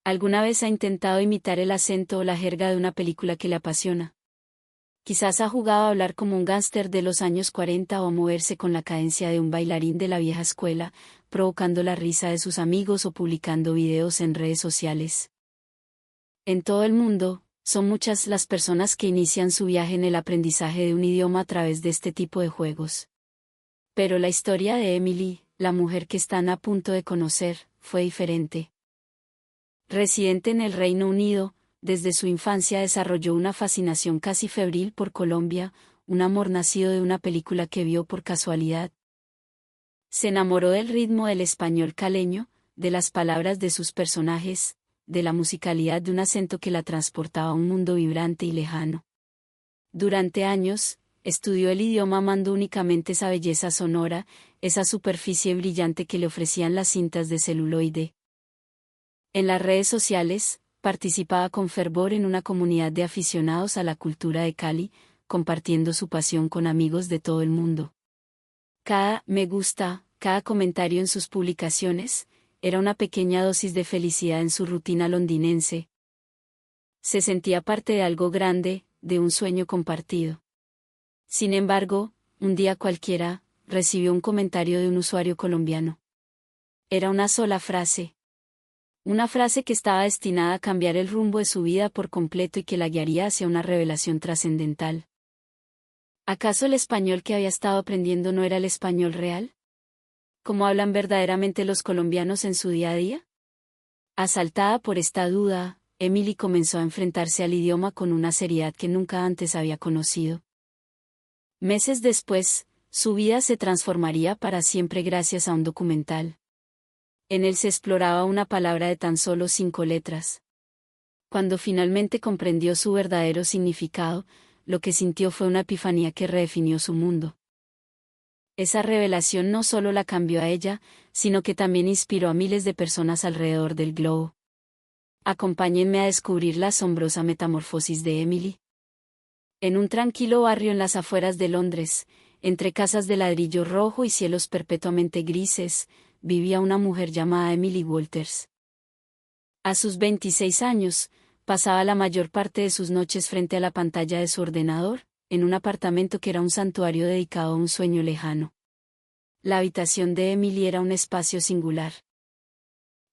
¿Alguna vez ha intentado imitar el acento o la jerga de una película que le apasiona? Quizás ha jugado a hablar como un gángster de los años 40 o a moverse con la cadencia de un bailarín de la vieja escuela, provocando la risa de sus amigos o publicando videos en redes sociales. En todo el mundo, son muchas las personas que inician su viaje en el aprendizaje de un idioma a través de este tipo de juegos. Pero la historia de Emily, la mujer que están a punto de conocer, fue diferente. Residente en el Reino Unido, desde su infancia desarrolló una fascinación casi febril por Colombia, un amor nacido de una película que vio por casualidad. Se enamoró del ritmo del español caleño, de las palabras de sus personajes, de la musicalidad de un acento que la transportaba a un mundo vibrante y lejano. Durante años, estudió el idioma amando únicamente esa belleza sonora, esa superficie brillante que le ofrecían las cintas de celuloide. En las redes sociales, participaba con fervor en una comunidad de aficionados a la cultura de Cali, compartiendo su pasión con amigos de todo el mundo. Cada me gusta, cada comentario en sus publicaciones, era una pequeña dosis de felicidad en su rutina londinense. Se sentía parte de algo grande, de un sueño compartido. Sin embargo, un día cualquiera, recibió un comentario de un usuario colombiano. Era una sola frase. Una frase que estaba destinada a cambiar el rumbo de su vida por completo y que la guiaría hacia una revelación trascendental. ¿Acaso el español que había estado aprendiendo no era el español real? ¿Cómo hablan verdaderamente los colombianos en su día a día? Asaltada por esta duda, Emily comenzó a enfrentarse al idioma con una seriedad que nunca antes había conocido. Meses después, su vida se transformaría para siempre gracias a un documental. En él se exploraba una palabra de tan solo 5 letras. Cuando finalmente comprendió su verdadero significado, lo que sintió fue una epifanía que redefinió su mundo. Esa revelación no solo la cambió a ella, sino que también inspiró a miles de personas alrededor del globo. Acompáñenme a descubrir la asombrosa metamorfosis de Emily. En un tranquilo barrio en las afueras de Londres, entre casas de ladrillo rojo y cielos perpetuamente grises, vivía una mujer llamada Emily Walters. A sus 26 años, pasaba la mayor parte de sus noches frente a la pantalla de su ordenador, en un apartamento que era un santuario dedicado a un sueño lejano. La habitación de Emily era un espacio singular.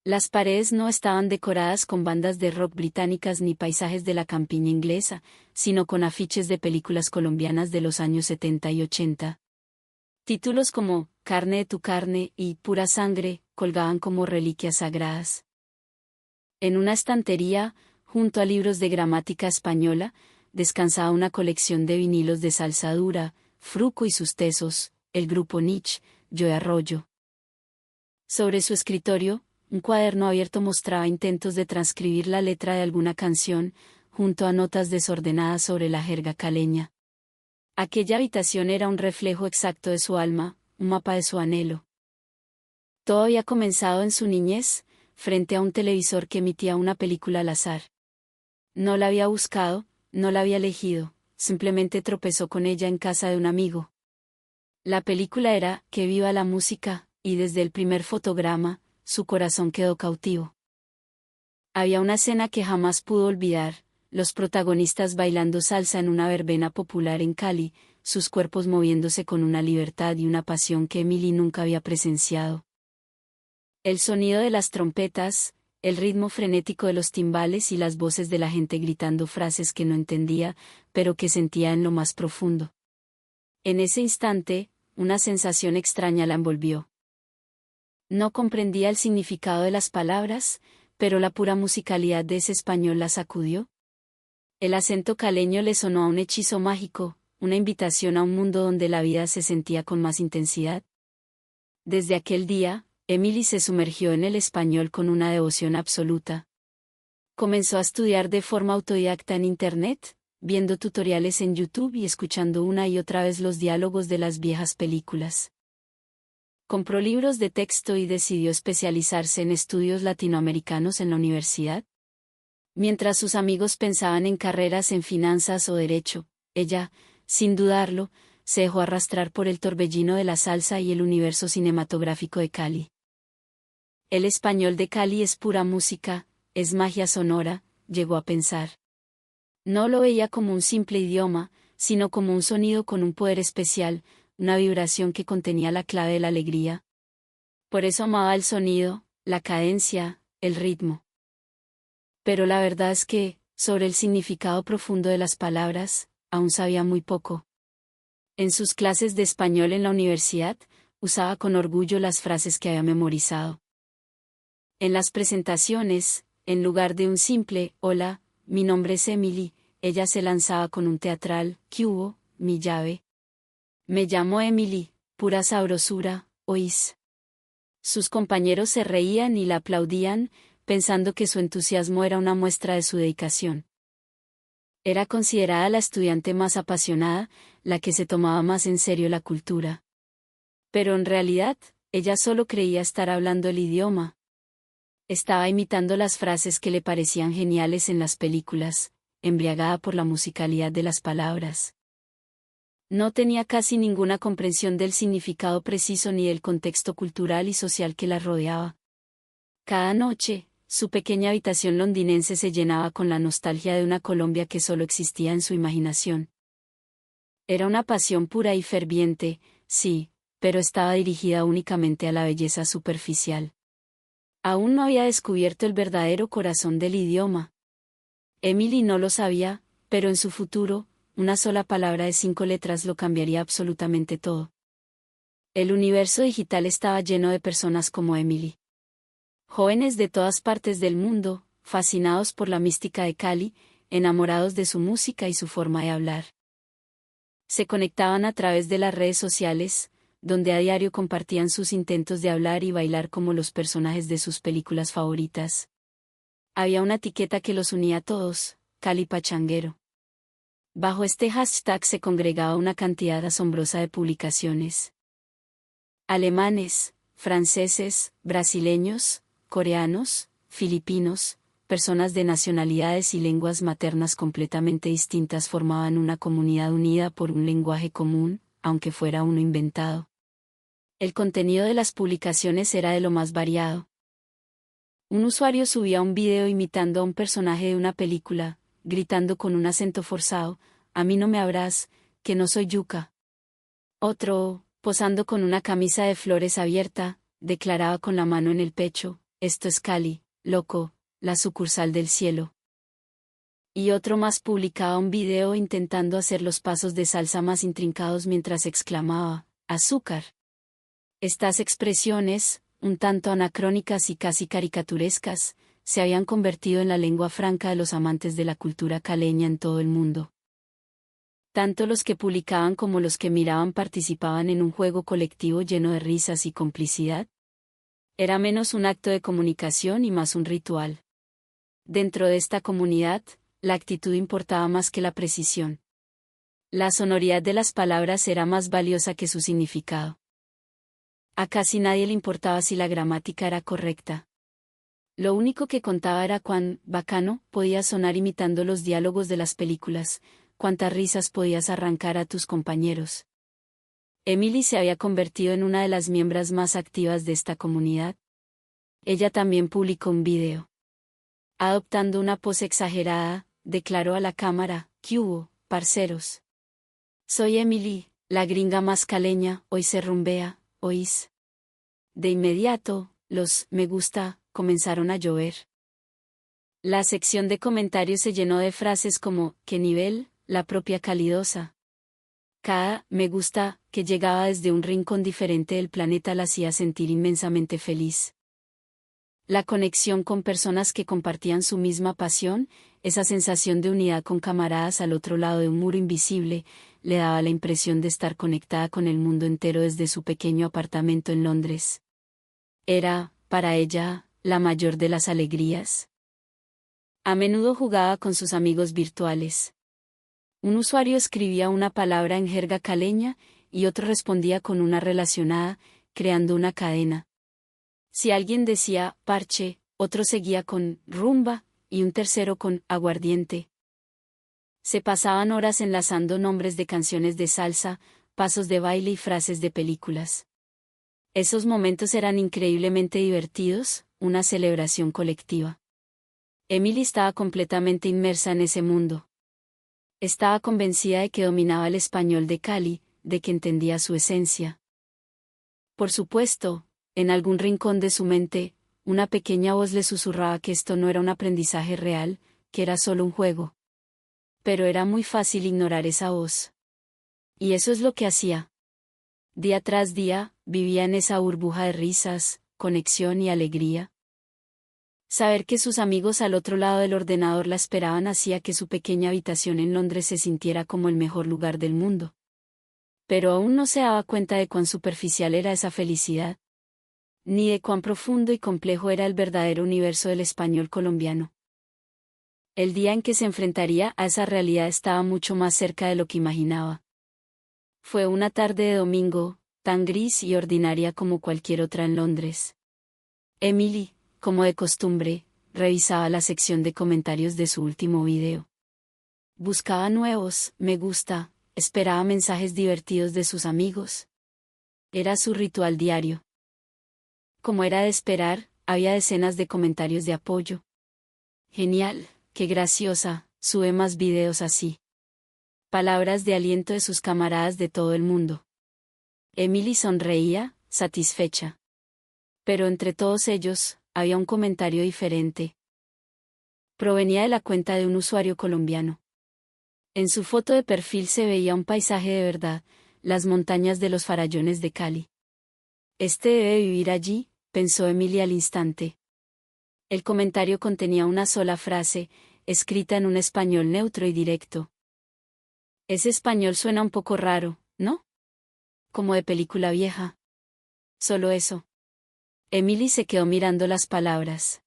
Las paredes no estaban decoradas con bandas de rock británicas ni paisajes de la campiña inglesa, sino con afiches de películas colombianas de los años 70 y 80. Títulos como Carne de tu carne y Pura sangre colgaban como reliquias sagradas. En una estantería, junto a libros de gramática española, descansaba una colección de vinilos de salsa dura, Fruco y sus tesos, el grupo Nietzsche, Joe Arroyo. Sobre su escritorio, un cuaderno abierto mostraba intentos de transcribir la letra de alguna canción, junto a notas desordenadas sobre la jerga caleña. Aquella habitación era un reflejo exacto de su alma, un mapa de su anhelo. Todo había comenzado en su niñez, frente a un televisor que emitía una película al azar. No la había buscado, no la había elegido, simplemente tropezó con ella en casa de un amigo. La película era Que viva la música, y desde el primer fotograma, su corazón quedó cautivo. Había una escena que jamás pudo olvidar, los protagonistas bailando salsa en una verbena popular en Cali, sus cuerpos moviéndose con una libertad y una pasión que Emily nunca había presenciado. El sonido de las trompetas, el ritmo frenético de los timbales y las voces de la gente gritando frases que no entendía, pero que sentía en lo más profundo. En ese instante, una sensación extraña la envolvió. No comprendía el significado de las palabras, pero la pura musicalidad de ese español la sacudió. El acento caleño le sonó a un hechizo mágico, una invitación a un mundo donde la vida se sentía con más intensidad. Desde aquel día, Emily se sumergió en el español con una devoción absoluta. Comenzó a estudiar de forma autodidacta en Internet, viendo tutoriales en YouTube y escuchando una y otra vez los diálogos de las viejas películas. Compró libros de texto y decidió especializarse en estudios latinoamericanos en la universidad. Mientras sus amigos pensaban en carreras en finanzas o derecho, ella, sin dudarlo, se dejó arrastrar por el torbellino de la salsa y el universo cinematográfico de Cali. El español de Cali es pura música, es magia sonora, llegó a pensar. No lo veía como un simple idioma, sino como un sonido con un poder especial, una vibración que contenía la clave de la alegría. Por eso amaba el sonido, la cadencia, el ritmo. Pero la verdad es que, sobre el significado profundo de las palabras, aún sabía muy poco. En sus clases de español en la universidad, usaba con orgullo las frases que había memorizado. En las presentaciones, en lugar de un simple «Hola, mi nombre es Emily», ella se lanzaba con un teatral «¿Qué hubo, mi llave? Me llamo Emily, pura sabrosura, ¿oís?». Sus compañeros se reían y la aplaudían, pensando que su entusiasmo era una muestra de su dedicación. Era considerada la estudiante más apasionada, la que se tomaba más en serio la cultura. Pero en realidad, ella solo creía estar hablando el idioma. Estaba imitando las frases que le parecían geniales en las películas, embriagada por la musicalidad de las palabras. No tenía casi ninguna comprensión del significado preciso ni del contexto cultural y social que la rodeaba. Cada noche, su pequeña habitación londinense se llenaba con la nostalgia de una Colombia que solo existía en su imaginación. Era una pasión pura y ferviente, sí, pero estaba dirigida únicamente a la belleza superficial. Aún no había descubierto el verdadero corazón del idioma. Emily no lo sabía, pero en su futuro, una sola palabra de 5 letras lo cambiaría absolutamente todo. El universo digital estaba lleno de personas como Emily. Jóvenes de todas partes del mundo, fascinados por la mística de Cali, enamorados de su música y su forma de hablar. Se conectaban a través de las redes sociales, donde a diario compartían sus intentos de hablar y bailar como los personajes de sus películas favoritas. Había una etiqueta que los unía a todos, Cali Pachanguero. Bajo este hashtag se congregaba una cantidad asombrosa de publicaciones. Alemanes, franceses, brasileños, coreanos, filipinos, personas de nacionalidades y lenguas maternas completamente distintas formaban una comunidad unida por un lenguaje común, aunque fuera uno inventado. El contenido de las publicaciones era de lo más variado. Un usuario subía un video imitando a un personaje de una película, gritando con un acento forzado: «A mí no me habrás, que no soy yuca». Otro, posando con una camisa de flores abierta, declaraba con la mano en el pecho: «Esto es Cali, loco, la sucursal del cielo». Y otro más publicaba un video intentando hacer los pasos de salsa más intrincados mientras exclamaba: «Azúcar». Estas expresiones, un tanto anacrónicas y casi caricaturescas, se habían convertido en la lengua franca de los amantes de la cultura caleña en todo el mundo. Tanto los que publicaban como los que miraban participaban en un juego colectivo lleno de risas y complicidad. Era menos un acto de comunicación y más un ritual. Dentro de esta comunidad, la actitud importaba más que la precisión. La sonoridad de las palabras era más valiosa que su significado. A casi nadie le importaba si la gramática era correcta. Lo único que contaba era cuán bacano podía sonar imitando los diálogos de las películas, cuántas risas podías arrancar a tus compañeros. Emily se había convertido en una de las miembros más activas de esta comunidad. Ella también publicó un video. Adoptando una pose exagerada, declaró a la cámara: «¿Qué hubo, parceros? Soy Emily, la gringa más caleña, hoy se rumbea, ¿oís?». De inmediato, los «me gusta» comenzaron a llover. La sección de comentarios se llenó de frases como «¿qué nivel?», «la propia calidosa». Cada «me gusta» que llegaba desde un rincón diferente del planeta la hacía sentir inmensamente feliz. La conexión con personas que compartían su misma pasión, esa sensación de unidad con camaradas al otro lado de un muro invisible, le daba la impresión de estar conectada con el mundo entero desde su pequeño apartamento en Londres. Era, para ella, la mayor de las alegrías. A menudo jugaba con sus amigos virtuales. Un usuario escribía una palabra en jerga caleña, y otro respondía con una relacionada, creando una cadena. Si alguien decía «parche», otro seguía con «rumba», y un tercero con «aguardiente». Se pasaban horas enlazando nombres de canciones de salsa, pasos de baile y frases de películas. Esos momentos eran increíblemente divertidos, una celebración colectiva. Emily estaba completamente inmersa en ese mundo. Estaba convencida de que dominaba el español de Cali, de que entendía su esencia. Por supuesto, en algún rincón de su mente, una pequeña voz le susurraba que esto no era un aprendizaje real, que era solo un juego. Pero era muy fácil ignorar esa voz. Y eso es lo que hacía. Día tras día, vivía en esa burbuja de risas, conexión y alegría. Saber que sus amigos al otro lado del ordenador la esperaban hacía que su pequeña habitación en Londres se sintiera como el mejor lugar del mundo. Pero aún no se daba cuenta de cuán superficial era esa felicidad, ni de cuán profundo y complejo era el verdadero universo del español colombiano. El día en que se enfrentaría a esa realidad estaba mucho más cerca de lo que imaginaba. Fue una tarde de domingo, tan gris y ordinaria como cualquier otra en Londres. Emily, como de costumbre, revisaba la sección de comentarios de su último video. Buscaba nuevos, me gusta, esperaba mensajes divertidos de sus amigos. Era su ritual diario. Como era de esperar, había decenas de comentarios de apoyo. Genial, qué graciosa, sube más videos así. Palabras de aliento de sus camaradas de todo el mundo. Emily sonreía, satisfecha. Pero entre todos ellos, había un comentario diferente. Provenía de la cuenta de un usuario colombiano. En su foto de perfil se veía un paisaje de verdad, las montañas de los Farallones de Cali. Este debe vivir allí, pensó Emily al instante. El comentario contenía una sola frase, escrita en un español neutro y directo. Ese español suena un poco raro, ¿no? Como de película vieja. Solo eso. Emily se quedó mirando las palabras.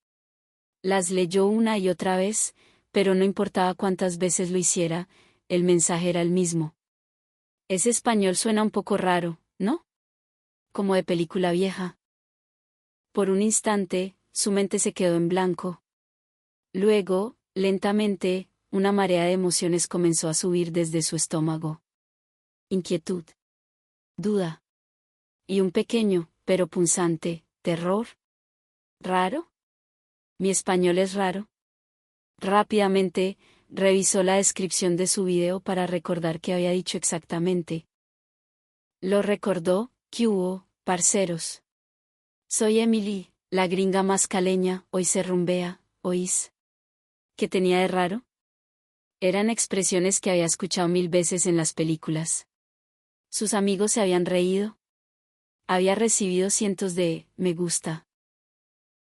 Las leyó una y otra vez, pero no importaba cuántas veces lo hiciera, el mensaje era el mismo. Ese español suena un poco raro, ¿no? Como de película vieja. Por un instante, su mente se quedó en blanco. Luego, lentamente, una marea de emociones comenzó a subir desde su estómago. Inquietud. Duda. Y un pequeño, pero punzante, terror. ¿Raro? ¿Mi español es raro? Rápidamente, revisó la descripción de su video para recordar qué había dicho exactamente. Lo recordó, ¿qué hubo, parceros? Soy Emily, la gringa más caleña, hoy se rumbea, ¿oís? ¿Qué tenía de raro? Eran expresiones que había escuchado 1000 veces en las películas. Sus amigos se habían reído. Había recibido cientos de me gusta.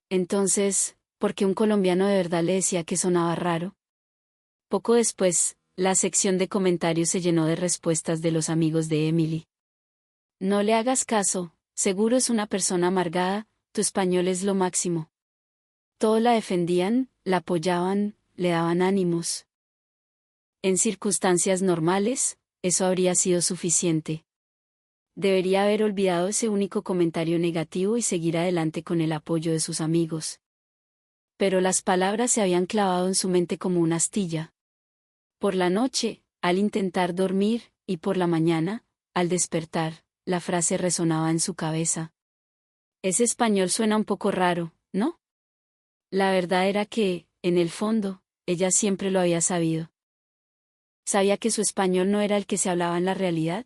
Entonces, ¿por qué un colombiano de verdad le decía que sonaba raro? Poco después, la sección de comentarios se llenó de respuestas de los amigos de Emily. No le hagas caso, seguro es una persona amargada, tu español es lo máximo. Todos la defendían, la apoyaban, le daban ánimos. En circunstancias normales, eso habría sido suficiente. Debería haber olvidado ese único comentario negativo y seguir adelante con el apoyo de sus amigos. Pero las palabras se habían clavado en su mente como una astilla. Por la noche, al intentar dormir, y por la mañana, al despertar, la frase resonaba en su cabeza. Ese español suena un poco raro, ¿no? La verdad era que, en el fondo, ella siempre lo había sabido. Sabía que su español no era el que se hablaba en la realidad,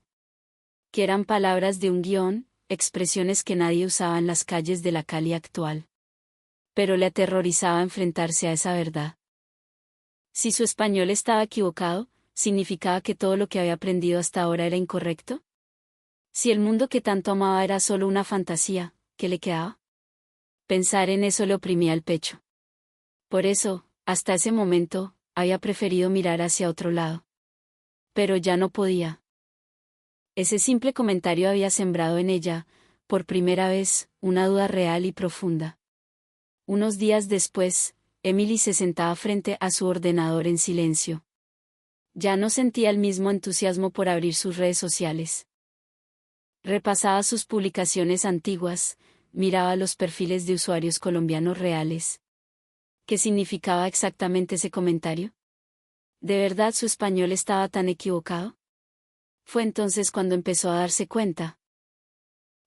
que eran palabras de un guión, expresiones que nadie usaba en las calles de la Cali actual. Pero le aterrorizaba enfrentarse a esa verdad. Si su español estaba equivocado, ¿significaba que todo lo que había aprendido hasta ahora era incorrecto? Si el mundo que tanto amaba era solo una fantasía, ¿qué le quedaba? Pensar en eso le oprimía el pecho. Por eso, hasta ese momento, había preferido mirar hacia otro lado. Pero ya no podía. Ese simple comentario había sembrado en ella, por primera vez, una duda real y profunda. Unos días después, Emily se sentaba frente a su ordenador en silencio. Ya no sentía el mismo entusiasmo por abrir sus redes sociales. Repasaba sus publicaciones antiguas, miraba los perfiles de usuarios colombianos reales. ¿Qué significaba exactamente ese comentario? ¿De verdad su español estaba tan equivocado? Fue entonces cuando empezó a darse cuenta.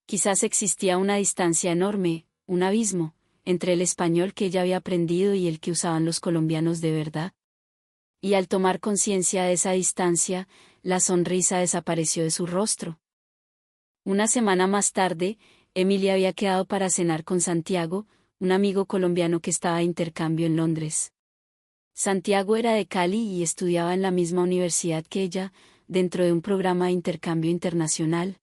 Quizás existía una distancia enorme, un abismo, entre el español que ella había aprendido y el que usaban los colombianos de verdad. Y al tomar conciencia de esa distancia, la sonrisa desapareció de su rostro. Una semana más tarde, Emily había quedado para cenar con Santiago, un amigo colombiano que estaba de intercambio en Londres. Santiago era de Cali y estudiaba en la misma universidad que ella, dentro de un programa de intercambio internacional.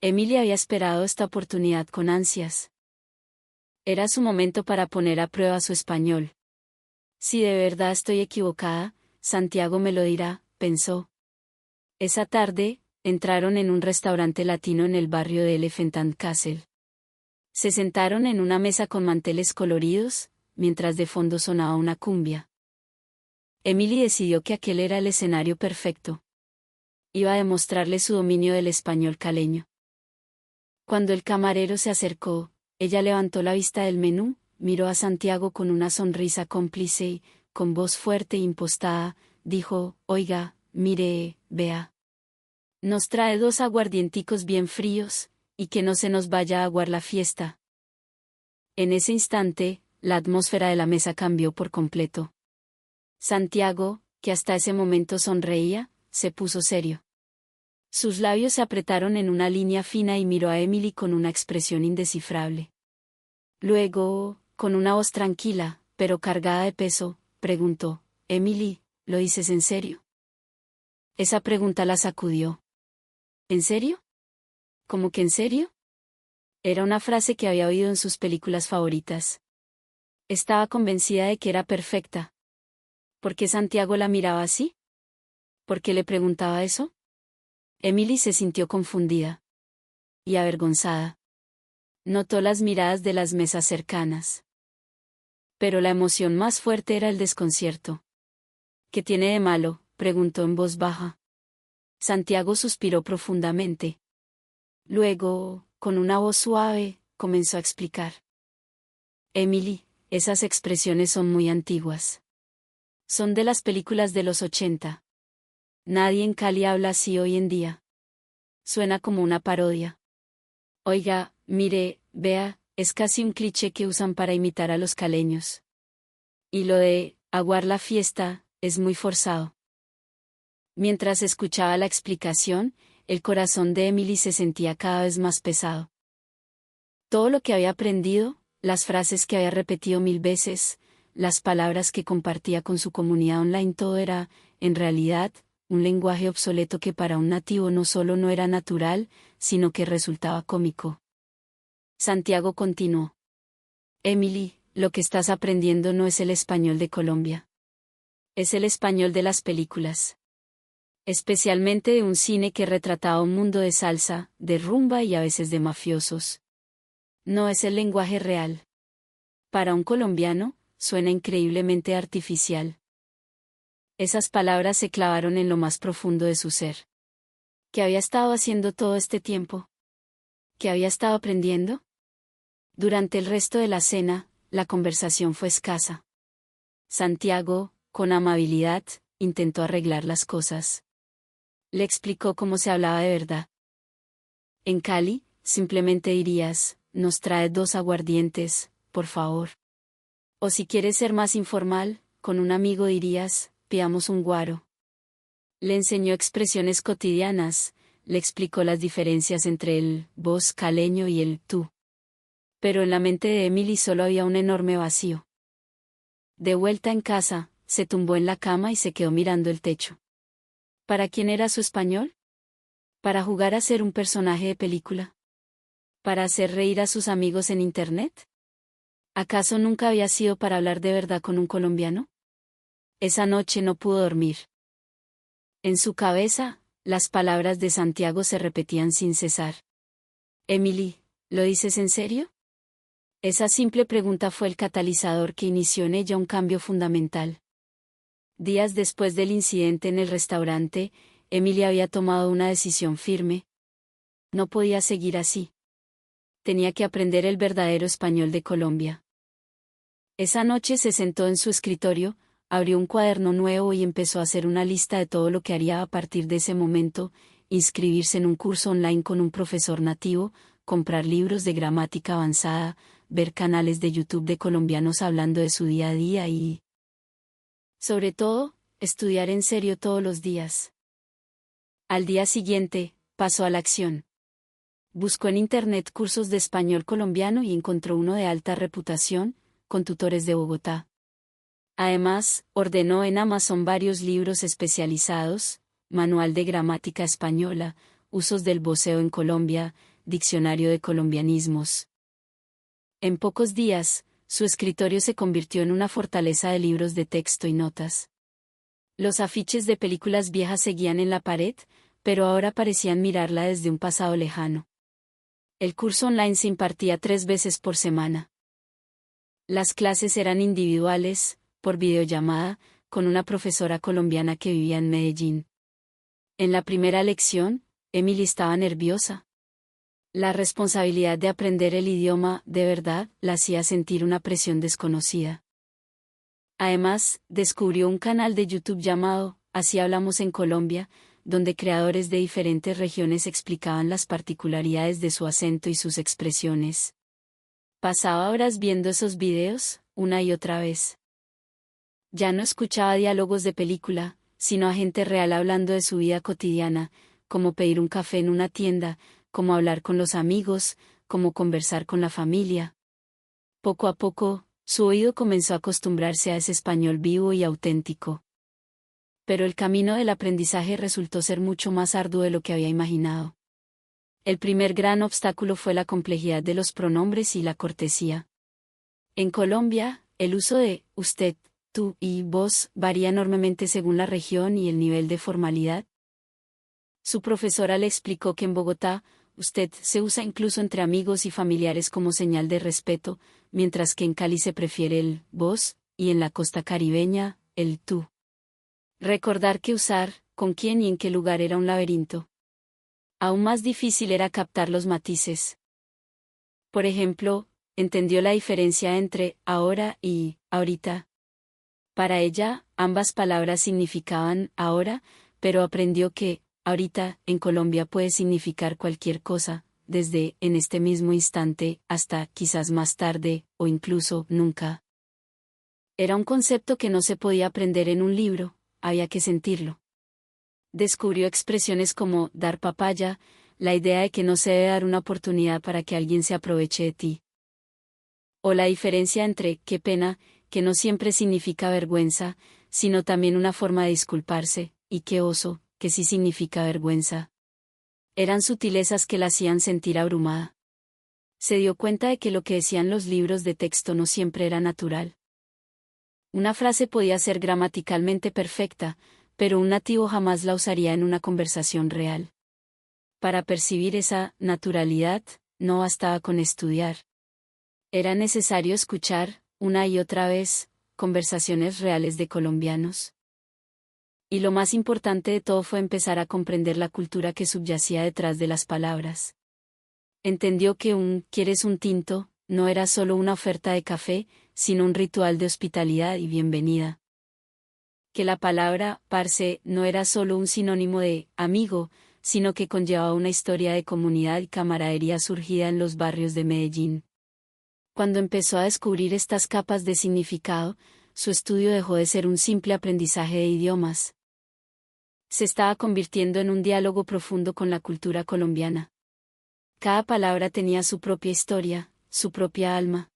Emily había esperado esta oportunidad con ansias. Era su momento para poner a prueba su español. Si de verdad estoy equivocada, Santiago me lo dirá, pensó. Esa tarde, entraron en un restaurante latino en el barrio de Elephant and Castle. Se sentaron en una mesa con manteles coloridos, mientras de fondo sonaba una cumbia. Emily decidió que aquel era el escenario perfecto. Iba a demostrarle su dominio del español caleño. Cuando el camarero se acercó, ella levantó la vista del menú, miró a Santiago con una sonrisa cómplice y, con voz fuerte e impostada, dijo: «Oiga, mire, vea. Nos trae 2 aguardienticos bien fríos, y que no se nos vaya a aguar la fiesta». En ese instante, la atmósfera de la mesa cambió por completo. Santiago, que hasta ese momento sonreía, se puso serio. Sus labios se apretaron en una línea fina y miró a Emily con una expresión indescifrable. Luego, con una voz tranquila, pero cargada de peso, preguntó: «Emily, ¿lo dices en serio?». Esa pregunta la sacudió. ¿En serio? ¿Cómo que en serio? Era una frase que había oído en sus películas favoritas. Estaba convencida de que era perfecta. ¿Por qué Santiago la miraba así? ¿Por qué le preguntaba eso? Emily se sintió confundida y avergonzada. Notó las miradas de las mesas cercanas. Pero la emoción más fuerte era el desconcierto. «¿Qué tiene de malo?», preguntó en voz baja. Santiago suspiró profundamente. Luego, con una voz suave, comenzó a explicar. «Emily, esas expresiones son muy antiguas. Son de las películas de los 80. Nadie en Cali habla así hoy en día. Suena como una parodia. Oiga, mire, vea, es casi un cliché que usan para imitar a los caleños. Y lo de aguar la fiesta es muy forzado». Mientras escuchaba la explicación, el corazón de Emily se sentía cada vez más pesado. Todo lo que había aprendido, las frases que había repetido 1000 veces, las palabras que compartía con su comunidad online, todo era, en realidad, un lenguaje obsoleto que para un nativo no solo no era natural, sino que resultaba cómico. Santiago continuó. «Emily, lo que estás aprendiendo no es el español de Colombia. Es el español de las películas. Especialmente de un cine que retrataba un mundo de salsa, de rumba y a veces de mafiosos. No es el lenguaje real. Para un colombiano, suena increíblemente artificial». Esas palabras se clavaron en lo más profundo de su ser. ¿Qué había estado haciendo todo este tiempo? ¿Qué había estado aprendiendo? Durante el resto de la cena, la conversación fue escasa. Santiago, con amabilidad, intentó arreglar las cosas. Le explicó cómo se hablaba de verdad. En Cali, simplemente dirías: «Nos trae 2 aguardientes, por favor». O si quieres ser más informal, con un amigo dirías: «Pidamos un guaro». Le enseñó expresiones cotidianas, le explicó las diferencias entre el vos caleño y el tú. Pero en la mente de Emily solo había un enorme vacío. De vuelta en casa, se tumbó en la cama y se quedó mirando el techo. ¿Para quién era su español? ¿Para jugar a ser un personaje de película? ¿Para hacer reír a sus amigos en Internet? ¿Acaso nunca había sido para hablar de verdad con un colombiano? Esa noche no pudo dormir. En su cabeza, las palabras de Santiago se repetían sin cesar. «Emily, ¿lo dices en serio?». Esa simple pregunta fue el catalizador que inició en ella un cambio fundamental. Días después del incidente en el restaurante, Emily había tomado una decisión firme. No podía seguir así. Tenía que aprender el verdadero español de Colombia. Esa noche se sentó en su escritorio, abrió un cuaderno nuevo y empezó a hacer una lista de todo lo que haría a partir de ese momento: inscribirse en un curso online con un profesor nativo, comprar libros de gramática avanzada, ver canales de YouTube de colombianos hablando de su día a día y, sobre todo, estudiar en serio todos los días. Al día siguiente, pasó a la acción. Buscó en Internet cursos de español colombiano y encontró uno de alta reputación, con tutores de Bogotá. Además, ordenó en Amazon varios libros especializados, Manual de Gramática Española, Usos del Voceo en Colombia, Diccionario de Colombianismos. En pocos días, su escritorio se convirtió en una fortaleza de libros de texto y notas. Los afiches de películas viejas seguían en la pared, pero ahora parecían mirarla desde un pasado lejano. El curso online se impartía 3 veces por semana. Las clases eran individuales, por videollamada, con una profesora colombiana que vivía en Medellín. En la primera lección, Emily estaba nerviosa. La responsabilidad de aprender el idioma, de verdad, la hacía sentir una presión desconocida. Además, descubrió un canal de YouTube llamado Así hablamos en Colombia, donde creadores de diferentes regiones explicaban las particularidades de su acento y sus expresiones. Pasaba horas viendo esos videos, una y otra vez. Ya no escuchaba diálogos de película, sino a gente real hablando de su vida cotidiana, como pedir un café en una tienda, como hablar con los amigos, como conversar con la familia. Poco a poco, su oído comenzó a acostumbrarse a ese español vivo y auténtico. Pero el camino del aprendizaje resultó ser mucho más arduo de lo que había imaginado. El primer gran obstáculo fue la complejidad de los pronombres y la cortesía. En Colombia, el uso de usted, tú y vos varía enormemente según la región y el nivel de formalidad. Su profesora le explicó que en Bogotá, usted se usa incluso entre amigos y familiares como señal de respeto, mientras que en Cali se prefiere el vos, y en la costa caribeña, el tú. Recordar qué usar, con quién y en qué lugar era un laberinto. Aún más difícil era captar los matices. Por ejemplo, entendió la diferencia entre ahora y ahorita. Para ella, ambas palabras significaban ahora, pero aprendió que ahorita en Colombia puede significar cualquier cosa, desde en este mismo instante hasta quizás más tarde, o incluso nunca. Era un concepto que no se podía aprender en un libro, había que sentirlo. Descubrió expresiones como dar papaya, la idea de que no se debe dar una oportunidad para que alguien se aproveche de ti. O la diferencia entre qué pena, que no siempre significa vergüenza, sino también una forma de disculparse, y qué oso, que sí significa vergüenza. Eran sutilezas que la hacían sentir abrumada. Se dio cuenta de que lo que decían los libros de texto no siempre era natural. Una frase podía ser gramaticalmente perfecta, pero un nativo jamás la usaría en una conversación real. Para percibir esa naturalidad, no bastaba con estudiar. Era necesario escuchar, una y otra vez, conversaciones reales de colombianos. Y lo más importante de todo fue empezar a comprender la cultura que subyacía detrás de las palabras. Entendió que un ¿quieres un tinto? No era solo una oferta de café, sino un ritual de hospitalidad y bienvenida. Que la palabra parce no era solo un sinónimo de amigo, sino que conllevaba una historia de comunidad y camaradería surgida en los barrios de Medellín. Cuando empezó a descubrir estas capas de significado, su estudio dejó de ser un simple aprendizaje de idiomas. Se estaba convirtiendo en un diálogo profundo con la cultura colombiana. Cada palabra tenía su propia historia, su propia alma.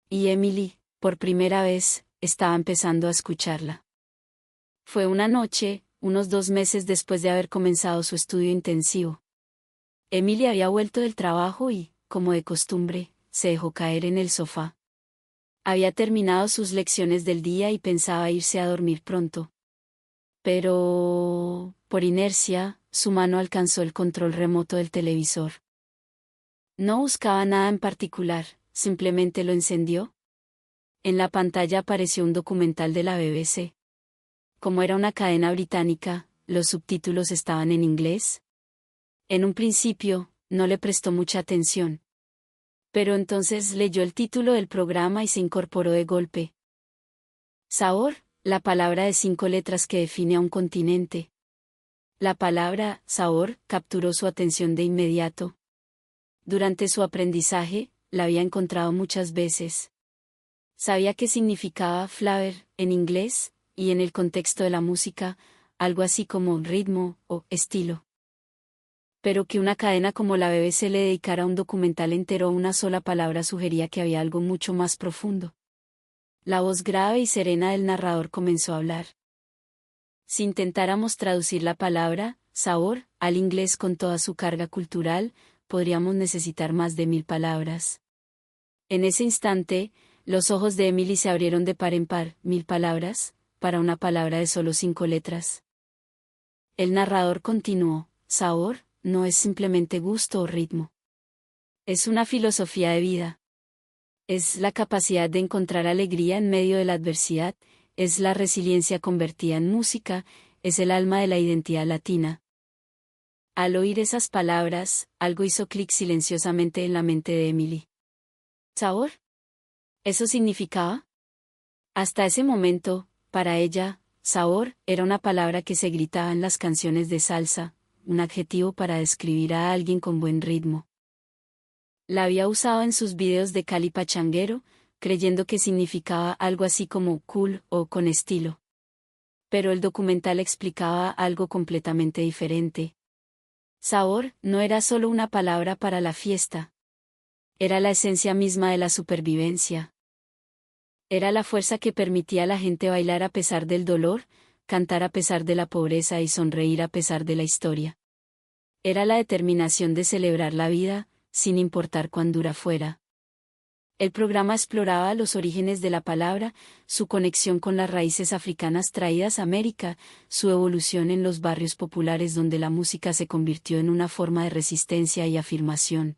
Y Emily, por primera vez, estaba empezando a escucharla. Fue una noche, unos 2 meses después de haber comenzado su estudio intensivo. Emily había vuelto del trabajo y, como de costumbre, se dejó caer en el sofá. Había terminado sus lecciones del día y pensaba irse a dormir pronto. Pero, por inercia, su mano alcanzó el control remoto del televisor. No buscaba nada en particular, simplemente lo encendió. En la pantalla apareció un documental de la BBC. Como era una cadena británica, los subtítulos estaban en inglés. En un principio, no le prestó mucha atención. Pero entonces leyó el título del programa y se incorporó de golpe. Sabor, la palabra de 5 letras que define a un continente. La palabra sabor capturó su atención de inmediato. Durante su aprendizaje, la había encontrado muchas veces. Sabía qué significaba flavor en inglés, y en el contexto de la música, algo así como ritmo o estilo. Pero que una cadena como la BBC le dedicara un documental entero a una sola palabra sugería que había algo mucho más profundo. La voz grave y serena del narrador comenzó a hablar. Si intentáramos traducir la palabra, sabor, al inglés con toda su carga cultural, podríamos necesitar más de 1000 palabras. En ese instante, los ojos de Emily se abrieron de par en par. 1000 palabras, para una palabra de solo 5 letras. El narrador continuó: sabor, no es simplemente gusto o ritmo. Es una filosofía de vida. Es la capacidad de encontrar alegría en medio de la adversidad, es la resiliencia convertida en música, es el alma de la identidad latina. Al oír esas palabras, algo hizo clic silenciosamente en la mente de Emily. ¿Sabor? ¿Eso significaba? Hasta ese momento, para ella, sabor era una palabra que se gritaba en las canciones de salsa, un adjetivo para describir a alguien con buen ritmo. La había usado en sus videos de Cali pachanguero, creyendo que significaba algo así como cool o con estilo. Pero el documental explicaba algo completamente diferente. Sabor no era solo una palabra para la fiesta. Era la esencia misma de la supervivencia. Era la fuerza que permitía a la gente bailar a pesar del dolor, cantar a pesar de la pobreza y sonreír a pesar de la historia. Era la determinación de celebrar la vida, sin importar cuán dura fuera. El programa exploraba los orígenes de la palabra, su conexión con las raíces africanas traídas a América, su evolución en los barrios populares donde la música se convirtió en una forma de resistencia y afirmación.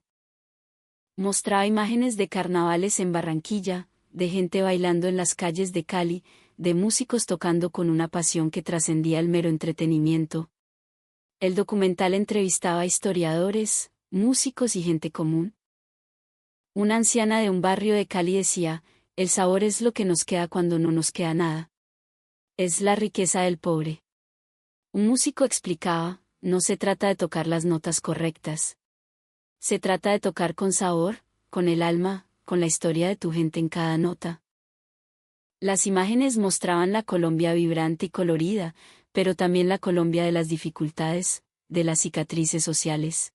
Mostraba imágenes de carnavales en Barranquilla, de gente bailando en las calles de Cali, de músicos tocando con una pasión que trascendía el mero entretenimiento. El documental entrevistaba a historiadores, músicos y gente común. Una anciana de un barrio de Cali decía: el sabor es lo que nos queda cuando no nos queda nada. Es la riqueza del pobre. Un músico explicaba: no se trata de tocar las notas correctas. Se trata de tocar con sabor, con el alma, con la historia de tu gente en cada nota. Las imágenes mostraban la Colombia vibrante y colorida, pero también la Colombia de las dificultades, de las cicatrices sociales.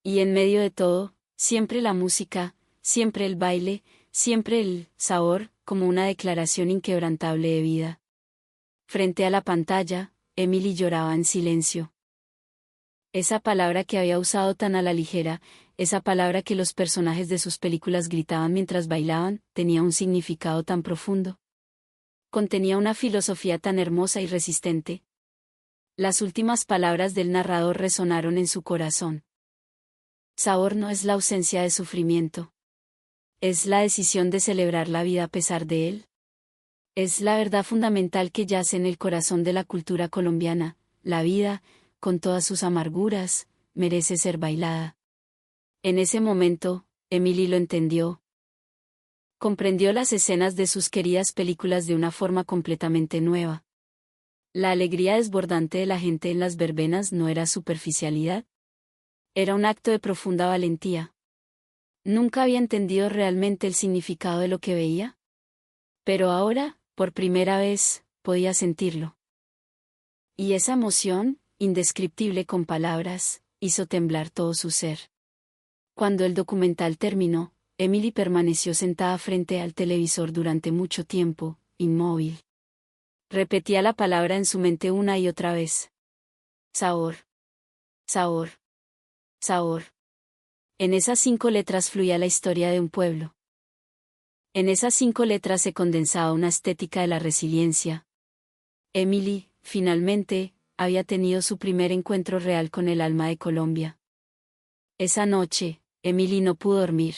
Y en medio de todo, siempre la música, siempre el baile, siempre el sabor, como una declaración inquebrantable de vida. Frente a la pantalla, Emily lloraba en silencio. Esa palabra que había usado tan a la ligera, esa palabra que los personajes de sus películas gritaban mientras bailaban, tenía un significado tan profundo. Contenía una filosofía tan hermosa y resistente. Las últimas palabras del narrador resonaron en su corazón. Sabor no es la ausencia de sufrimiento. Es la decisión de celebrar la vida a pesar de él. Es la verdad fundamental que yace en el corazón de la cultura colombiana: la vida, con todas sus amarguras, merece ser bailada. En ese momento, Emily lo entendió. Comprendió las escenas de sus queridas películas de una forma completamente nueva. La alegría desbordante de la gente en las verbenas no era superficialidad. Era un acto de profunda valentía. Nunca había entendido realmente el significado de lo que veía. Pero ahora, por primera vez, podía sentirlo. Y esa emoción, indescriptible con palabras, hizo temblar todo su ser. Cuando el documental terminó, Emily permaneció sentada frente al televisor durante mucho tiempo, inmóvil. Repetía la palabra en su mente una y otra vez. Sabor. Sabor. Sabor. En esas 5 letras fluía la historia de un pueblo. En esas 5 letras se condensaba una estética de la resiliencia. Emily, finalmente, había tenido su primer encuentro real con el alma de Colombia. Esa noche, Emily no pudo dormir.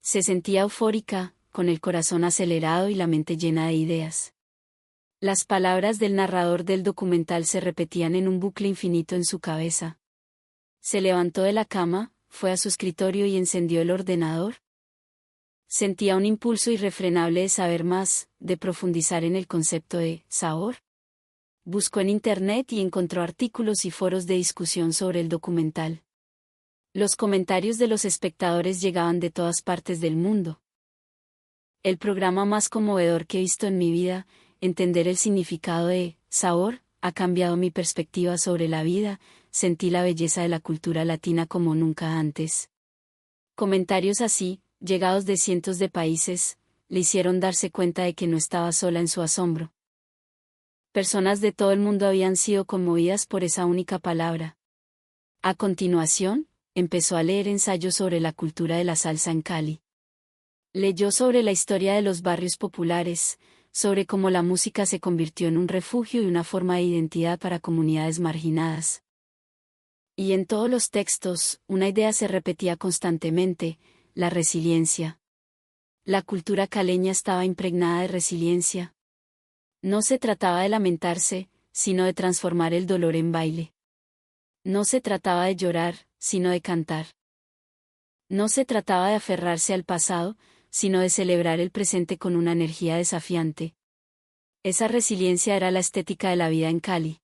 Se sentía eufórica, con el corazón acelerado y la mente llena de ideas. Las palabras del narrador del documental se repetían en un bucle infinito en su cabeza. Se levantó de la cama, fue a su escritorio y encendió el ordenador. Sentía un impulso irrefrenable de saber más, de profundizar en el concepto de sabor. Buscó en Internet y encontró artículos y foros de discusión sobre el documental. Los comentarios de los espectadores llegaban de todas partes del mundo. El programa más conmovedor que he visto en mi vida, entender el significado de sabor, ha cambiado mi perspectiva sobre la vida, sentí la belleza de la cultura latina como nunca antes. Comentarios así, llegados de cientos de países, le hicieron darse cuenta de que no estaba sola en su asombro. Personas de todo el mundo habían sido conmovidas por esa única palabra. A continuación, empezó a leer ensayos sobre la cultura de la salsa en Cali. Leyó sobre la historia de los barrios populares, sobre cómo la música se convirtió en un refugio y una forma de identidad para comunidades marginadas. Y en todos los textos, una idea se repetía constantemente: la resiliencia. La cultura caleña estaba impregnada de resiliencia. No se trataba de lamentarse, sino de transformar el dolor en baile. No se trataba de llorar, sino de cantar. No se trataba de aferrarse al pasado, sino de celebrar el presente con una energía desafiante. Esa resiliencia era la estética de la vida en Cali.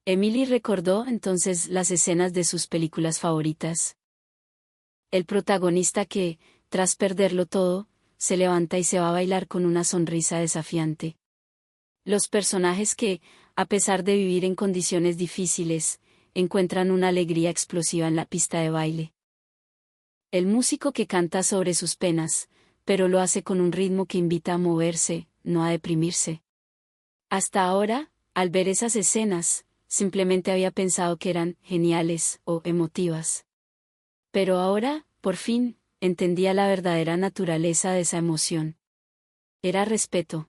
Emily recordó entonces las escenas de sus películas favoritas. El protagonista que, tras perderlo todo, se levanta y se va a bailar con una sonrisa desafiante. Los personajes que, a pesar de vivir en condiciones difíciles, encuentran una alegría explosiva en la pista de baile. El músico que canta sobre sus penas, pero lo hace con un ritmo que invita a moverse, no a deprimirse. Hasta ahora, al ver esas escenas, simplemente había pensado que eran geniales o emotivas. Pero ahora, por fin, entendía la verdadera naturaleza de esa emoción. Era respeto.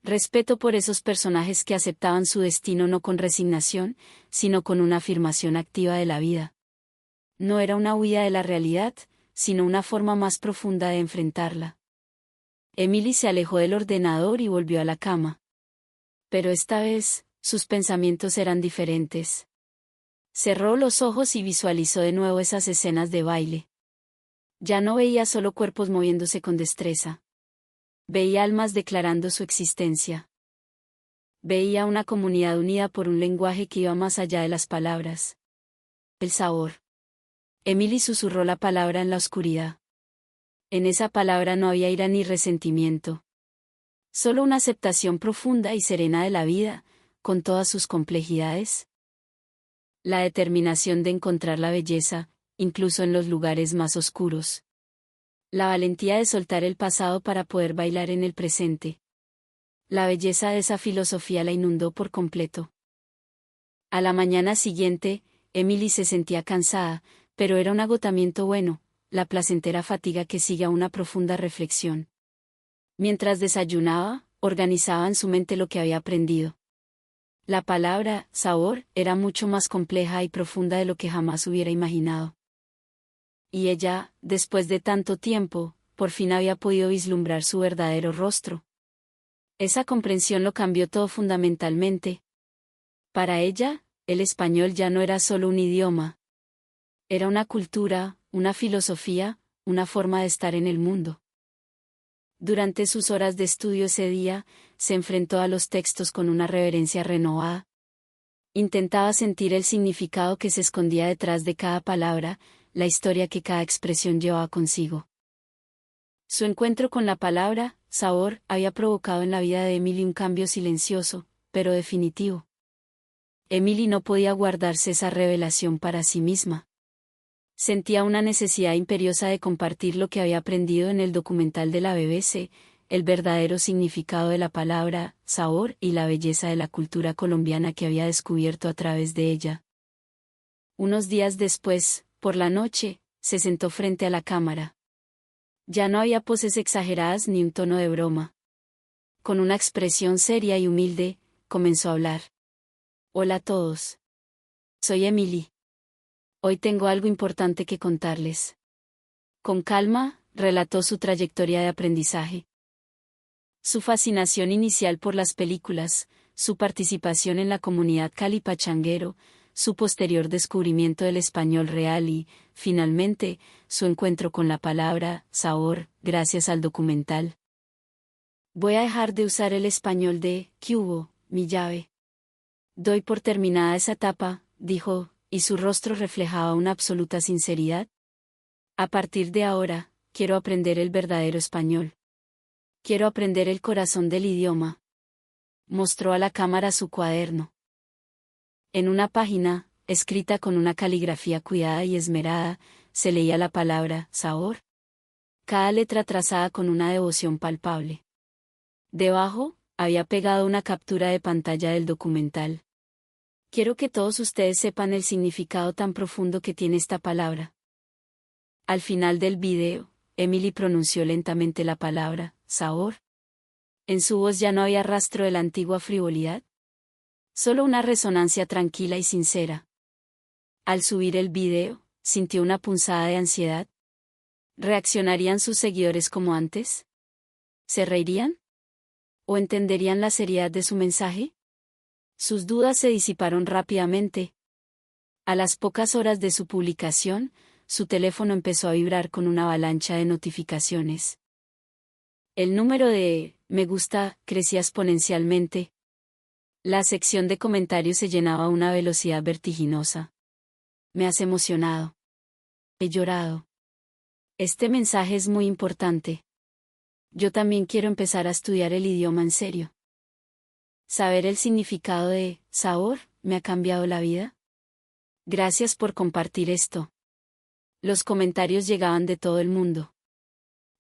Respeto por esos personajes que aceptaban su destino no con resignación, sino con una afirmación activa de la vida. No era una huida de la realidad, sino una forma más profunda de enfrentarla. Emily se alejó del ordenador y volvió a la cama. Pero esta vez, sus pensamientos eran diferentes. Cerró los ojos y visualizó de nuevo esas escenas de baile. Ya no veía solo cuerpos moviéndose con destreza. Veía almas declarando su existencia. Veía una comunidad unida por un lenguaje que iba más allá de las palabras. El sabor. Emily susurró la palabra en la oscuridad. En esa palabra no había ira ni resentimiento. Solo una aceptación profunda y serena de la vida, con todas sus complejidades. La determinación de encontrar la belleza, incluso en los lugares más oscuros. La valentía de soltar el pasado para poder bailar en el presente. La belleza de esa filosofía la inundó por completo. A la mañana siguiente, Emily se sentía cansada, pero era un agotamiento bueno, la placentera fatiga que sigue a una profunda reflexión. Mientras desayunaba, organizaba en su mente lo que había aprendido. La palabra, sabor, era mucho más compleja y profunda de lo que jamás hubiera imaginado. Y ella, después de tanto tiempo, por fin había podido vislumbrar su verdadero rostro. Esa comprensión lo cambió todo fundamentalmente. Para ella, el español ya no era solo un idioma. Era una cultura, una filosofía, una forma de estar en el mundo. Durante sus horas de estudio ese día, se enfrentó a los textos con una reverencia renovada. Intentaba sentir el significado que se escondía detrás de cada palabra, la historia que cada expresión llevaba consigo. Su encuentro con la palabra, sabor, había provocado en la vida de Emily un cambio silencioso, pero definitivo. Emily no podía guardarse esa revelación para sí misma. Sentía una necesidad imperiosa de compartir lo que había aprendido en el documental de la BBC, el verdadero significado de la palabra, sabor y la belleza de la cultura colombiana que había descubierto a través de ella. Unos días después, por la noche, se sentó frente a la cámara. Ya no había poses exageradas ni un tono de broma. Con una expresión seria y humilde, comenzó a hablar. Hola a todos. Soy Emily. Hoy tengo algo importante que contarles. Con calma, relató su trayectoria de aprendizaje. Su fascinación inicial por las películas, su participación en la comunidad calipachanguero, su posterior descubrimiento del español real y, finalmente, su encuentro con la palabra, sabor, gracias al documental. Voy a dejar de usar el español de, ¿qué hubo, mi llave? Doy por terminada esa etapa, dijo, y su rostro reflejaba una absoluta sinceridad. A partir de ahora, quiero aprender el verdadero español. Quiero aprender el corazón del idioma. Mostró a la cámara su cuaderno. En una página, escrita con una caligrafía cuidada y esmerada, se leía la palabra sabor. Cada letra trazada con una devoción palpable. Debajo, había pegado una captura de pantalla del documental. Quiero que todos ustedes sepan el significado tan profundo que tiene esta palabra. Al final del video, Emily pronunció lentamente la palabra sabor. En su voz ya no había rastro de la antigua frivolidad. Solo una resonancia tranquila y sincera. Al subir el video, sintió una punzada de ansiedad. ¿Reaccionarían sus seguidores como antes? ¿Se reirían? ¿O entenderían la seriedad de su mensaje? Sus dudas se disiparon rápidamente. A las pocas horas de su publicación, su teléfono empezó a vibrar con una avalancha de notificaciones. El número de me gusta crecía exponencialmente. La sección de comentarios se llenaba a una velocidad vertiginosa. Me has emocionado. He llorado. Este mensaje es muy importante. Yo también quiero empezar a estudiar el idioma en serio. Saber el significado de sabor me ha cambiado la vida. Gracias por compartir esto. Los comentarios llegaban de todo el mundo.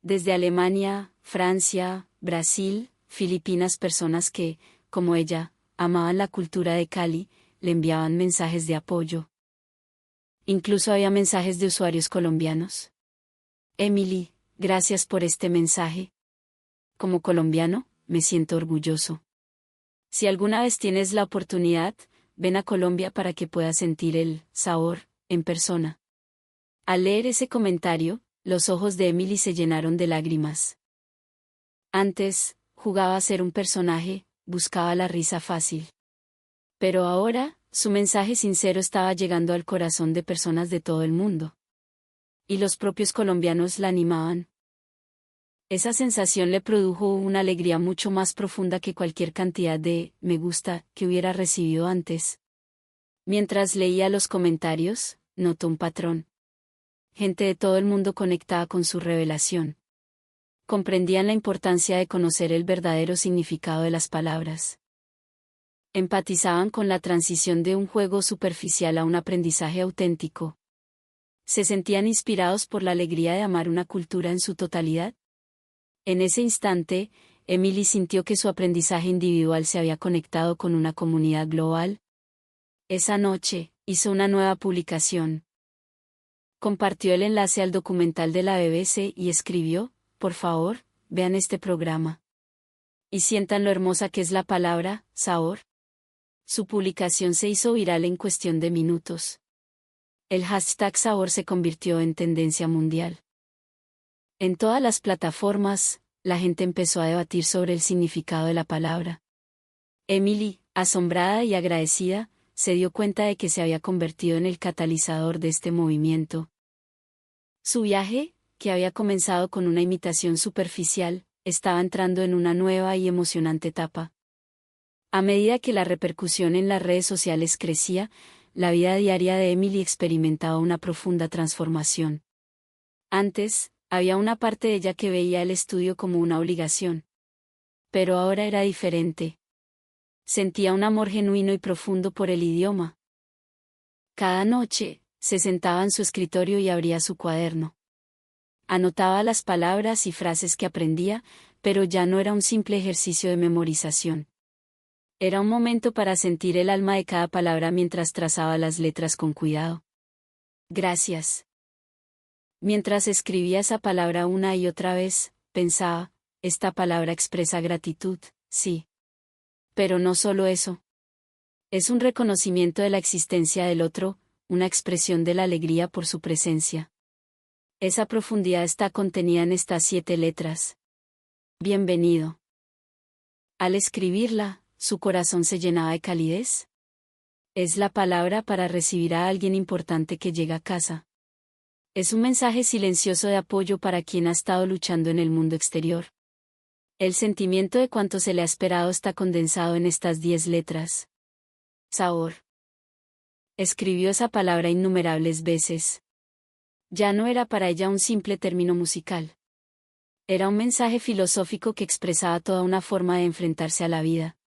Desde Alemania, Francia, Brasil, Filipinas, personas que, como ella, amaban la cultura de Cali, le enviaban mensajes de apoyo. Incluso había mensajes de usuarios colombianos. Emily, gracias por este mensaje. Como colombiano, me siento orgulloso. Si alguna vez tienes la oportunidad, ven a Colombia para que puedas sentir el sabor en persona. Al leer ese comentario, los ojos de Emily se llenaron de lágrimas. Antes, jugaba a ser un personaje, buscaba la risa fácil. Pero ahora, su mensaje sincero estaba llegando al corazón de personas de todo el mundo. Y los propios colombianos la animaban. Esa sensación le produjo una alegría mucho más profunda que cualquier cantidad de me gusta que hubiera recibido antes. Mientras leía los comentarios, notó un patrón. Gente de todo el mundo conectada con su revelación. Comprendían la importancia de conocer el verdadero significado de las palabras. Empatizaban con la transición de un juego superficial a un aprendizaje auténtico. Se sentían inspirados por la alegría de amar una cultura en su totalidad. En ese instante, Emily sintió que su aprendizaje individual se había conectado con una comunidad global. Esa noche, hizo una nueva publicación. Compartió el enlace al documental de la BBC y escribió, por favor, vean este programa. Y sientan lo hermosa que es la palabra, sabor. Su publicación se hizo viral en cuestión de minutos. El hashtag sabor se convirtió en tendencia mundial. En todas las plataformas, la gente empezó a debatir sobre el significado de la palabra. Emily, asombrada y agradecida, se dio cuenta de que se había convertido en el catalizador de este movimiento. Su viaje, que había comenzado con una imitación superficial, estaba entrando en una nueva y emocionante etapa. A medida que la repercusión en las redes sociales crecía, la vida diaria de Emily experimentaba una profunda transformación. Antes, había una parte de ella que veía el estudio como una obligación. Pero ahora era diferente. Sentía un amor genuino y profundo por el idioma. Cada noche, se sentaba en su escritorio y abría su cuaderno. Anotaba las palabras y frases que aprendía, pero ya no era un simple ejercicio de memorización. Era un momento para sentir el alma de cada palabra mientras trazaba las letras con cuidado. Gracias. Mientras escribía esa palabra una y otra vez, pensaba, esta palabra expresa gratitud, sí. Pero no solo eso. Es un reconocimiento de la existencia del otro, una expresión de la alegría por su presencia. Esa profundidad está contenida en estas 7 letras. Bienvenido. Al escribirla, su corazón se llenaba de calidez. Es la palabra para recibir a alguien importante que llega a casa. Es un mensaje silencioso de apoyo para quien ha estado luchando en el mundo exterior. El sentimiento de cuánto se le ha esperado está condensado en estas 10 letras. Sabor. Escribió esa palabra innumerables veces. Ya no era para ella un simple término musical. Era un mensaje filosófico que expresaba toda una forma de enfrentarse a la vida.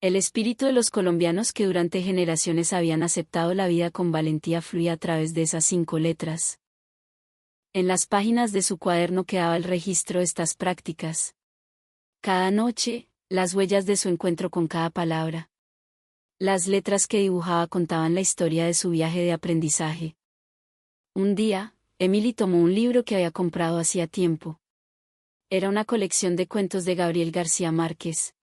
El espíritu de los colombianos que durante generaciones habían aceptado la vida con valentía fluía a través de esas 5 letras. En las páginas de su cuaderno quedaba el registro de estas prácticas. Cada noche, las huellas de su encuentro con cada palabra. Las letras que dibujaba contaban la historia de su viaje de aprendizaje. Un día, Emily tomó un libro que había comprado hacía tiempo. Era una colección de cuentos de Gabriel García Márquez.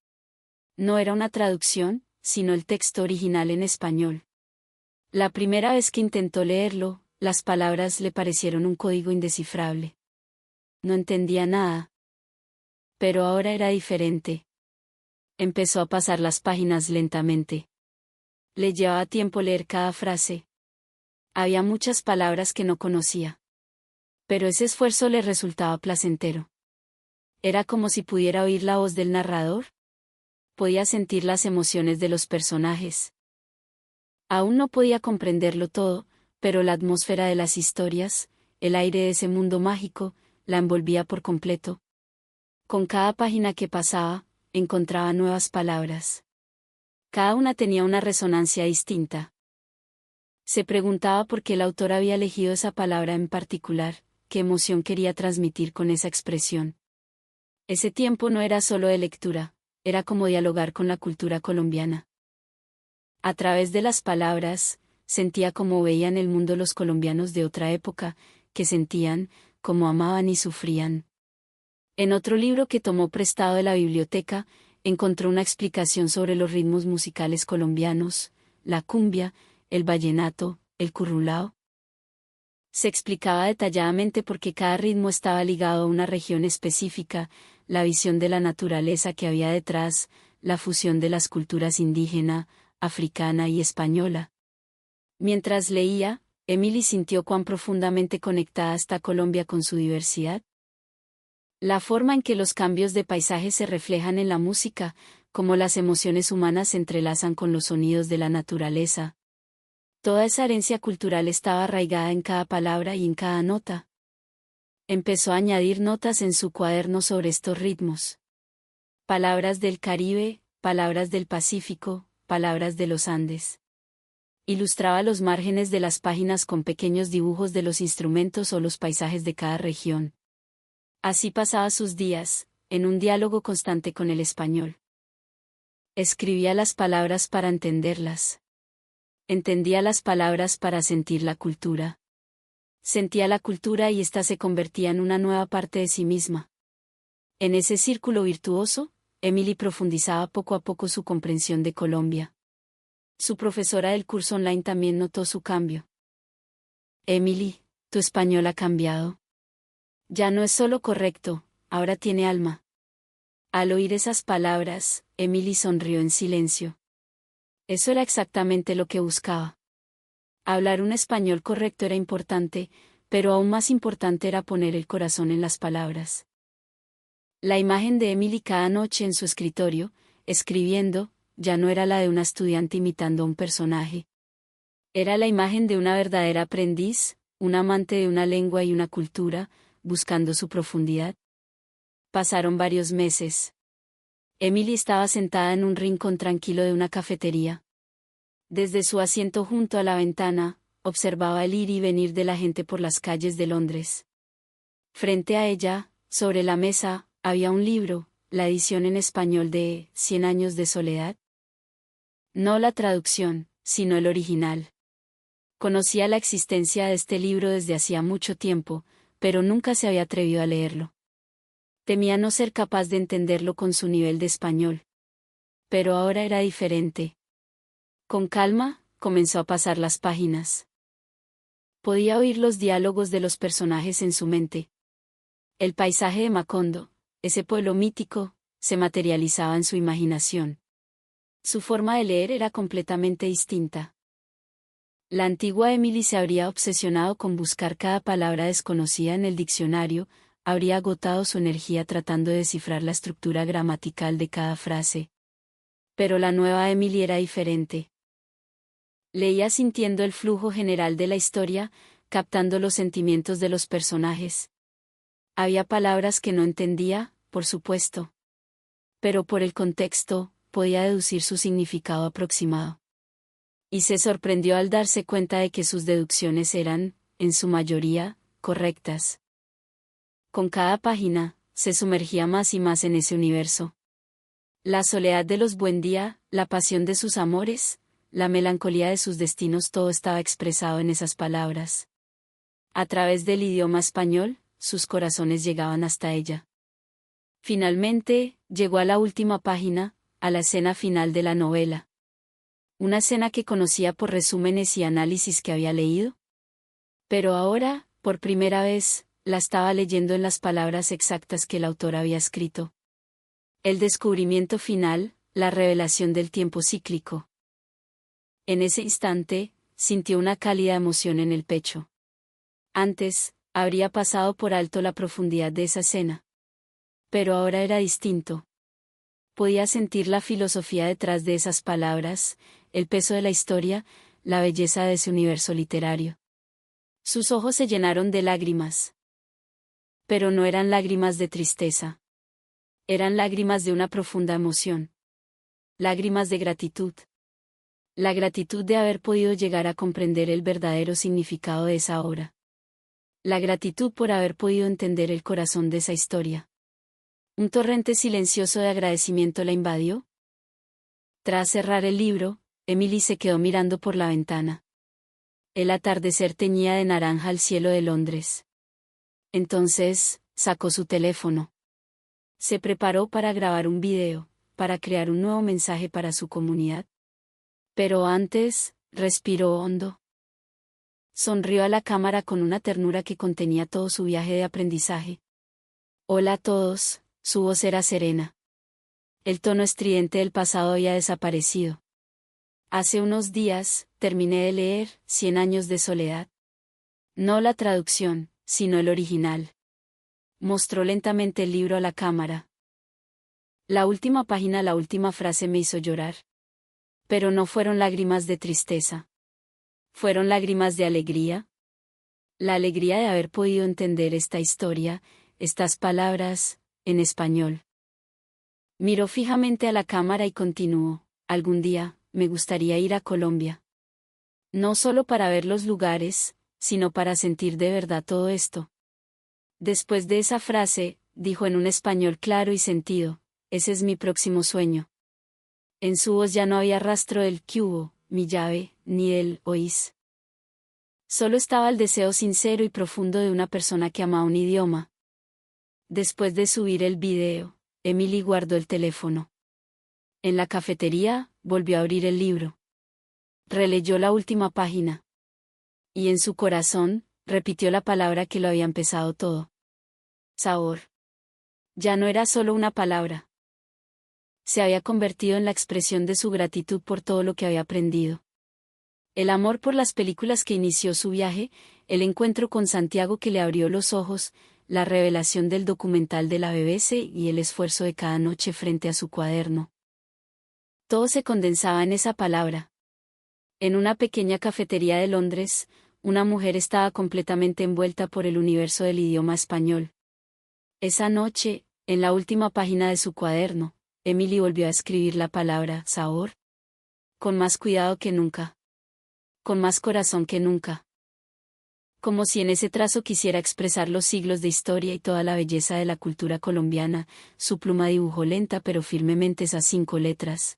No era una traducción, sino el texto original en español. La primera vez que intentó leerlo, las palabras le parecieron un código indescifrable. No entendía nada. Pero ahora era diferente. Empezó a pasar las páginas lentamente. Le llevaba tiempo leer cada frase. Había muchas palabras que no conocía. Pero ese esfuerzo le resultaba placentero. Era como si pudiera oír la voz del narrador. Podía sentir las emociones de los personajes. Aún no podía comprenderlo todo, pero la atmósfera de las historias, el aire de ese mundo mágico, la envolvía por completo. Con cada página que pasaba, encontraba nuevas palabras. Cada una tenía una resonancia distinta. Se preguntaba por qué el autor había elegido esa palabra en particular, qué emoción quería transmitir con esa expresión. Ese tiempo no era solo de lectura, era como dialogar con la cultura colombiana. A través de las palabras, sentía cómo veían el mundo los colombianos de otra época, que sentían, cómo amaban y sufrían. En otro libro que tomó prestado de la biblioteca, encontró una explicación sobre los ritmos musicales colombianos, la cumbia, el vallenato, el currulao. Se explicaba detalladamente por qué cada ritmo estaba ligado a una región específica, la visión de la naturaleza que había detrás, la fusión de las culturas indígena, africana y española. Mientras leía, Emily sintió cuán profundamente conectada está Colombia con su diversidad. La forma en que los cambios de paisaje se reflejan en la música, como las emociones humanas se entrelazan con los sonidos de la naturaleza. Toda esa herencia cultural estaba arraigada en cada palabra y en cada nota. Empezó a añadir notas en su cuaderno sobre estos ritmos. Palabras del Caribe, palabras del Pacífico, palabras de los Andes. Ilustraba los márgenes de las páginas con pequeños dibujos de los instrumentos o los paisajes de cada región. Así pasaba sus días, en un diálogo constante con el español. Escribía las palabras para entenderlas. Entendía las palabras para sentir la cultura. Sentía la cultura y ésta se convertía en una nueva parte de sí misma. En ese círculo virtuoso, Emily profundizaba poco a poco su comprensión de Colombia. Su profesora del curso online también notó su cambio. Emily, tu español ha cambiado. Ya no es solo correcto, ahora tiene alma. Al oír esas palabras, Emily sonrió en silencio. Eso era exactamente lo que buscaba. Hablar un español correcto era importante, pero aún más importante era poner el corazón en las palabras. La imagen de Emily cada noche en su escritorio, escribiendo, ya no era la de una estudiante imitando a un personaje. Era la imagen de una verdadera aprendiz, un amante de una lengua y una cultura, buscando su profundidad. Pasaron varios meses. Emily estaba sentada en un rincón tranquilo de una cafetería. Desde su asiento junto a la ventana, observaba el ir y venir de la gente por las calles de Londres. Frente a ella, sobre la mesa, había un libro, la edición en español de «100 años de soledad». No la traducción, sino el original. Conocía la existencia de este libro desde hacía mucho tiempo, pero nunca se había atrevido a leerlo. Temía no ser capaz de entenderlo con su nivel de español. Pero ahora era diferente. Con calma, comenzó a pasar las páginas. Podía oír los diálogos de los personajes en su mente. El paisaje de Macondo, ese pueblo mítico, se materializaba en su imaginación. Su forma de leer era completamente distinta. La antigua Emily se habría obsesionado con buscar cada palabra desconocida en el diccionario, habría agotado su energía tratando de descifrar la estructura gramatical de cada frase. Pero la nueva Emily era diferente. Leía sintiendo el flujo general de la historia, captando los sentimientos de los personajes. Había palabras que no entendía, por supuesto. Pero por el contexto, podía deducir su significado aproximado. Y se sorprendió al darse cuenta de que sus deducciones eran, en su mayoría, correctas. Con cada página, se sumergía más y más en ese universo. La soledad de los Buendía, la pasión de sus amores, la melancolía de sus destinos, todo estaba expresado en esas palabras. A través del idioma español, sus corazones llegaban hasta ella. Finalmente, llegó a la última página, a la escena final de la novela. Una escena que conocía por resúmenes y análisis que había leído. Pero ahora, por primera vez, la estaba leyendo en las palabras exactas que el autor había escrito. El descubrimiento final, la revelación del tiempo cíclico. En ese instante, sintió una cálida emoción en el pecho. Antes, habría pasado por alto la profundidad de esa escena. Pero ahora era distinto. Podía sentir la filosofía detrás de esas palabras, el peso de la historia, la belleza de ese universo literario. Sus ojos se llenaron de lágrimas. Pero no eran lágrimas de tristeza. Eran lágrimas de una profunda emoción. Lágrimas de gratitud. La gratitud de haber podido llegar a comprender el verdadero significado de esa obra. La gratitud por haber podido entender el corazón de esa historia. Un torrente silencioso de agradecimiento la invadió. Tras cerrar el libro, Emily se quedó mirando por la ventana. El atardecer teñía de naranja el cielo de Londres. Entonces, sacó su teléfono. Se preparó para grabar un video, para crear un nuevo mensaje para su comunidad. Pero antes, respiró hondo. Sonrió a la cámara con una ternura que contenía todo su viaje de aprendizaje. Hola a todos, su voz era serena. El tono estridente del pasado había desaparecido. Hace unos días, terminé de leer 100 años de soledad. No la traducción, sino el original. Mostró lentamente el libro a la cámara. La última página, la última frase me hizo llorar. Pero no fueron lágrimas de tristeza. Fueron lágrimas de alegría. La alegría de haber podido entender esta historia, estas palabras, en español. Miró fijamente a la cámara y continuó, algún día, me gustaría ir a Colombia. No solo para ver los lugares, sino para sentir de verdad todo esto. Después de esa frase, dijo en un español claro y sentido, ese es mi próximo sueño. En su voz ya no había rastro del "¿qué hubo, mi llave", ni del "oís". Solo estaba el deseo sincero y profundo de una persona que ama un idioma. Después de subir el video, Emily guardó el teléfono. En la cafetería, volvió a abrir el libro. Releyó la última página. Y en su corazón, repitió la palabra que lo había empezado todo. Sabor. Ya no era solo una palabra. Se había convertido en la expresión de su gratitud por todo lo que había aprendido. El amor por las películas que inició su viaje, el encuentro con Santiago que le abrió los ojos, la revelación del documental de la BBC y el esfuerzo de cada noche frente a su cuaderno. Todo se condensaba en esa palabra. En una pequeña cafetería de Londres, una mujer estaba completamente envuelta por el universo del idioma español. Esa noche, en la última página de su cuaderno, Emily volvió a escribir la palabra sabor. Con más cuidado que nunca. Con más corazón que nunca. Como si en ese trazo quisiera expresar los siglos de historia y toda la belleza de la cultura colombiana, su pluma dibujó lenta pero firmemente esas 5 letras.